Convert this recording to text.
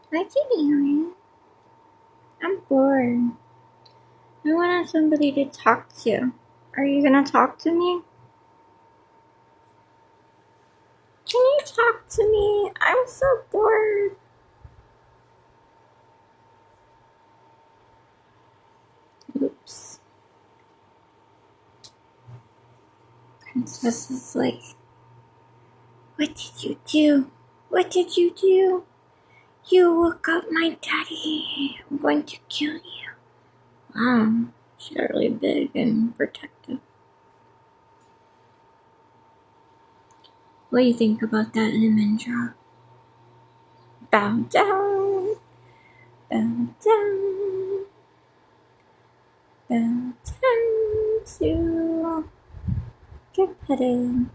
What you doing? I'm bored. I want somebody to talk to. Are you gonna talk to me? Can you talk to me? I'm so bored. Oops. Princess is like, what did you do? What did you do? You woke up my daddy. I'm going to kill you. Wow. She's really big and protective. What do you think about that, Nimendra? Bow down. Bow down. Bow down to get petted.